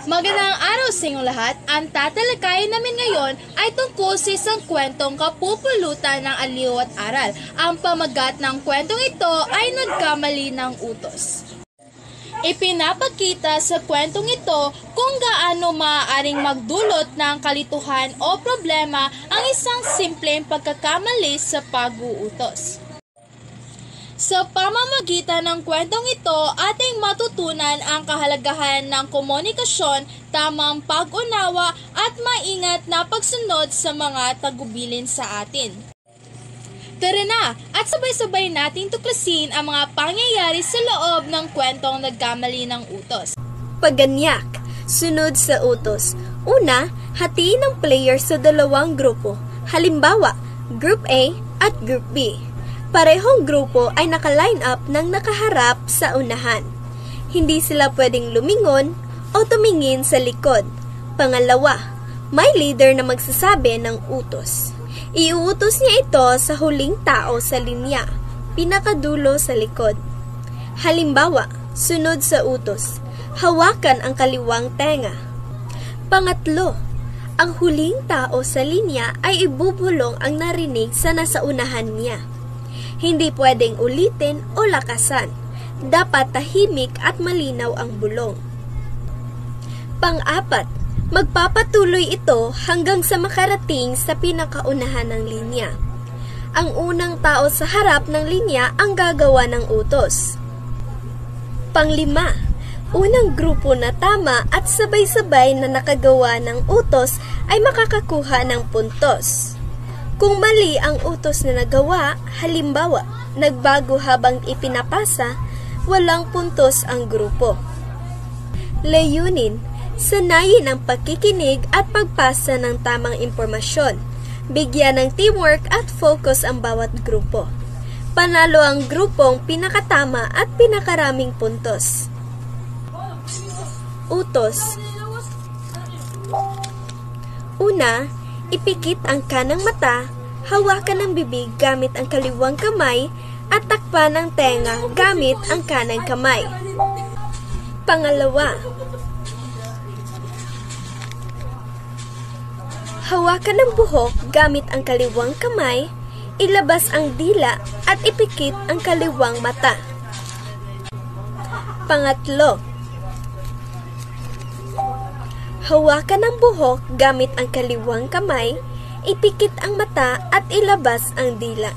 Magandang araw sa inyong lahat. Ang tatalakayin namin ngayon ay tungkol sa isang kwentong kapupulutan ng aliw at aral. Ang pamagat ng kwentong ito ay nagkamali ng utos. Ipinapakita sa kwentong ito kung gaano maaaring magdulot ng kalituhan o problema ang isang simpleng pagkakamali sa pag-uutos. Sa pamamagitan ng kwentong ito, ating matutunan ang kahalagahan ng komunikasyon, tamang pag-unawa at maingat na pagsunod sa mga tagubilin sa atin. Tara na at sabay-sabay nating tuklasin ang mga pangyayari sa loob ng kwentong nagkamali ng utos. Paganyak, sunod sa utos. Una, hatiin ang player sa dalawang grupo. Halimbawa, Group A at Group B. Parehong grupo ay naka-line up ng nakaharap sa unahan. Hindi sila pwedeng lumingon o tumingin sa likod. Pangalawa, may leader na magsasabi ng utos. Iuutos niya ito sa huling tao sa linya, pinakadulo sa likod. Halimbawa, sunod sa utos, hawakan ang kaliwang tenga. Pangatlo, ang huling tao sa linya ay ibubulong ang narinig sa nasa unahan niya. Hindi pwedeng ulitin o lakasan. Dapat tahimik at malinaw ang bulong. Pang-apat, magpapatuloy ito hanggang sa makarating sa pinakaunahan ng linya. Ang unang tao sa harap ng linya ang gagawa ng utos. Pang-lima, unang grupo na tama at sabay-sabay na nakagawa ng utos ay makakakuha ng puntos. Kung mali ang utos na nagawa, halimbawa, nagbago habang ipinapasa, walang puntos ang grupo. Layunin, sanayin ang pakikinig at pagpasa ng tamang impormasyon. Bigyan ng teamwork at focus ang bawat grupo. Panalo ang grupong pinakatama at pinakaraming puntos. Utos. Una, ipikit ang kanang mata, hawakan ang bibig gamit ang kaliwang kamay, at takpan ang tenga gamit ang kanang kamay. Pangalawa, hawakan ang buhok gamit ang kaliwang kamay, ilabas ang dila at ipikit ang kaliwang mata. Pangatlo, hawakan ang buhok gamit ang kaliwang kamay, ipikit ang mata at ilabas ang dila.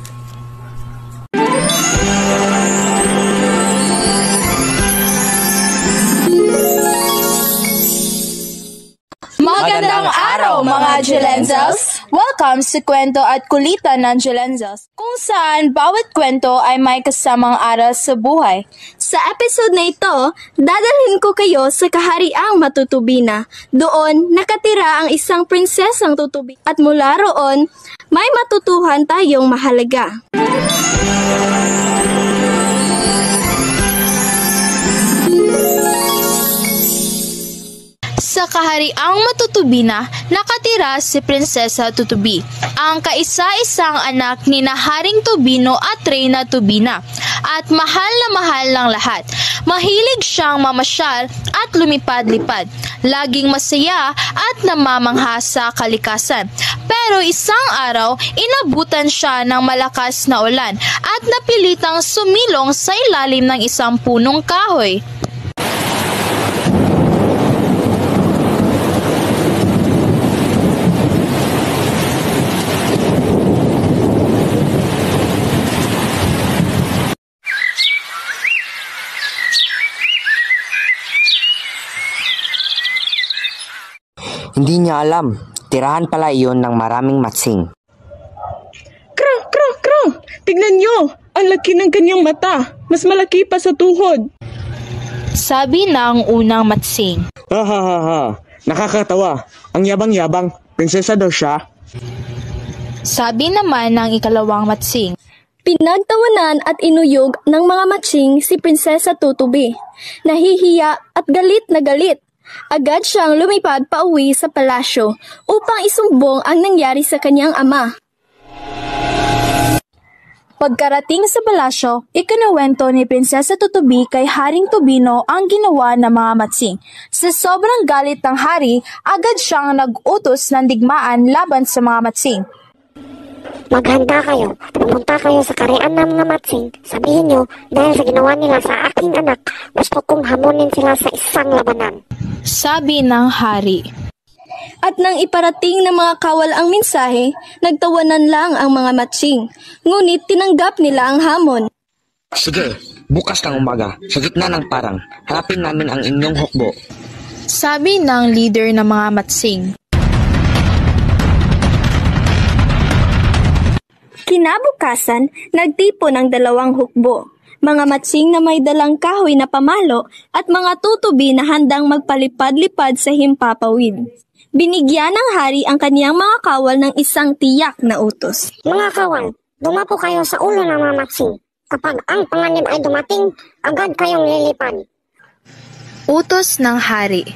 Magandang araw mga Jelenzels! Welcome sa Kwento at Kulitan ng Jelenzels, kung saan bawat kwento ay may kasamang aral sa buhay. Sa episode na ito, dadalhin ko kayo sa kahariang matutubina. Doon, nakatira ang isang prinsesang tutubi. At mula roon, may matutuhan tayong mahalaga. Sa kahariang matutubina, nakatira si Prinsesa Tutubi, ang kaisa-isang anak ni Haring Tubino at Reyna Tubina, at mahal na mahal ng lahat. Mahilig siyang mamasyal at lumipad-lipad, laging masaya at namamangha sa kalikasan. Pero isang araw, inabutan siya ng malakas na ulan at napilitang sumilong sa ilalim ng isang punong kahoy. Hindi niya alam, tirahan pala iyon ng maraming matsing. Krong, krong, krong! Tignan niyo! Ang laki ng kanyang mata! Mas malaki pa sa tuhod! Sabi ng unang matsing. Ha ha ha ha! Nakakatawa! Ang yabang-yabang! Prinsesa daw siya! Sabi naman ng ikalawang matsing. Pinagtawanan at inuyog ng mga matsing si Prinsesa Tutubi. Nahihiya at galit na galit. Agad siyang lumipad pauwi sa palasyo upang isumbong ang nangyari sa kanyang ama. Pagkarating sa palasyo, ikinuwento ni Prinsesa Tutubi kay Haring Tubino ang ginawa ng mga matsing. Sa sobrang galit ng hari, agad siyang nag-utos ng digmaan laban sa mga matsing. Maghanda kayo. Pumunta kayo sa karian ng mga matsing. Sabihin nyo, dahil sa ginawa nila sa aking anak, gusto kong hamunin sila sa isang labanan. Sabi ng hari. At nang iparating ng mga kawal ang mensahe, nagtawanan lang ang mga matsing. Ngunit tinanggap nila ang hamon. Sige, bukas ng umaga, sa gitna ng parang, harapin namin ang inyong hukbo. Sabi ng leader ng mga matsing. Kinabukasan, nagtipo ng 2 hukbo. Mga matsing na may dalang kahoy na pamalo at mga tutubi na handang magpalipad-lipad sa himpapawid. Binigyan ng hari ang kaniyang mga kawal ng isang tiyak na utos. Mga kawal, dumapo kayo sa ulo ng mga matsing. Kapag ang panganib ay dumating, agad kayong lilipad. Utos ng hari.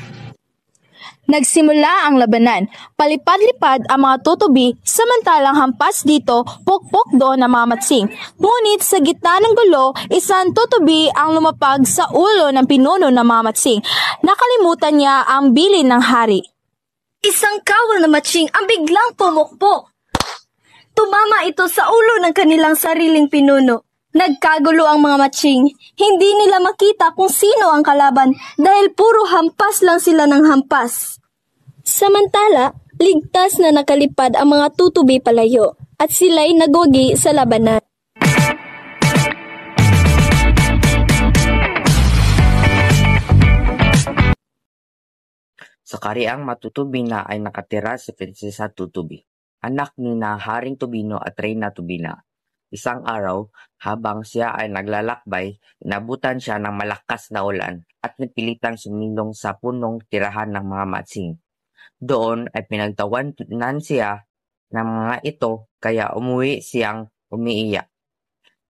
Nagsimula ang labanan. Palipad-lipad ang mga tutubi, samantalang hampas dito, pokpok doon ang mga matsing. Ngunit sa gitna ng gulo, isang tutubi ang lumapag sa ulo ng pinuno ng mga matsing. Nakalimutan niya ang bilin ng hari. Isang kawal na matsing ang biglang pumukpok. Tumama ito sa ulo ng kanilang sariling pinuno. Nagkagulo ang mga matsing. Hindi nila makita kung sino ang kalaban dahil puro hampas lang sila ng hampas. Samantala, ligtas na nakalipad ang mga tutubi palayo at sila'y nagwagi sa labanan. Sa kariang matutubi na ay nakatira si Prinsesa Tutubi, anak ni na Haring Tubino at Reyna Tubina. Isang araw, habang siya ay naglalakbay, inabutan siya ng malakas na ulan at napilitang sumilong sa punong tirahan ng mga matsing. Doon ay pinagtawanan siya ng mga ito kaya umuwi siyang umiiyak.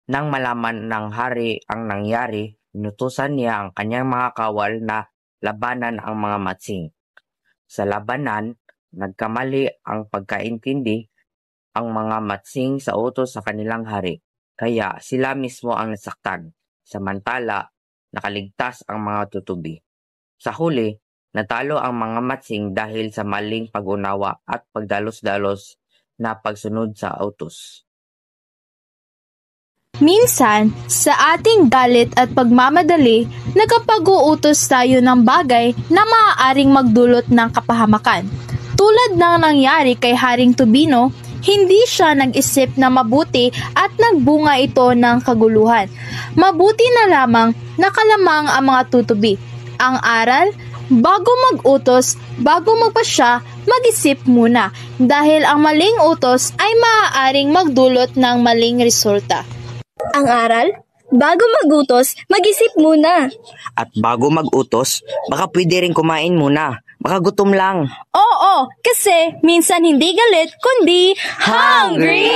Nang malaman ng hari ang nangyari, inutusan niya ang kanyang mga kawal na labanan ang mga matsing. Sa labanan, nagkamali ang pagkaintindi ang mga matsing sa utos sa kanilang hari, kaya sila mismo ang nasaktan, samantala nakaligtas ang mga tutubi. Sa huli, natalo ang mga matsing dahil sa maling pag-unawa at pagdalos-dalos na pagsunod sa utos. Minsan, sa ating galit at pagmamadali, nagkapag-uutos tayo ng bagay na maaaring magdulot ng kapahamakan. Tulad ng nangyari kay Haring Tubino, hindi siya nag-isip na mabuti at nagbunga ito ng kaguluhan. Mabuti na lamang nakalamang ang mga tutubi. Ang aral, bago mag-utos, bago magpasya, mag-isip muna dahil ang maling utos ay maaaring magdulot ng maling resulta. Ang aral, bago magutos, mag-isip muna. At bago mag-utos, baka pwede rin kumain muna. Baka gutom lang. Oo, kasi minsan hindi galit, kundi hungry!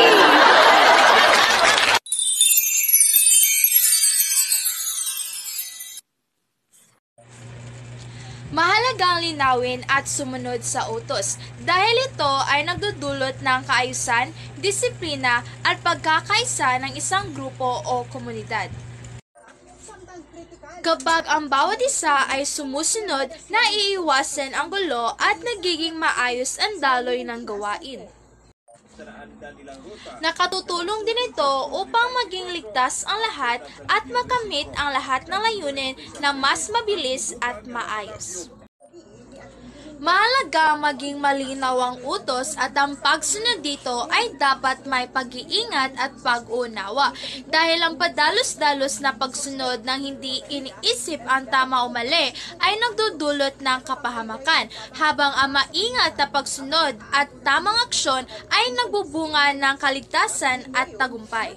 Mahalagang linawin at sumunod sa utos dahil ito ay nagdudulot ng kaayusan, disiplina at pagkakaisa ng isang grupo o komunidad. Kapag ang bawat isa ay sumusunod, naiiwasan ang gulo at nagiging maayos ang daloy ng gawain. Nakatutulong din ito upang maging ligtas ang lahat at makamit ang lahat ng layunin na mas mabilis at maayos. Mahalaga maging malinaw ang utos at ang pagsunod dito ay dapat may pag-iingat at pag-unawa dahil ang padalos-dalos na pagsunod ng hindi iniisip ang tama o mali ay nagdudulot ng kapahamakan habang ang maingat na pagsunod at tamang aksyon ay nagbubunga ng kaligtasan at tagumpay.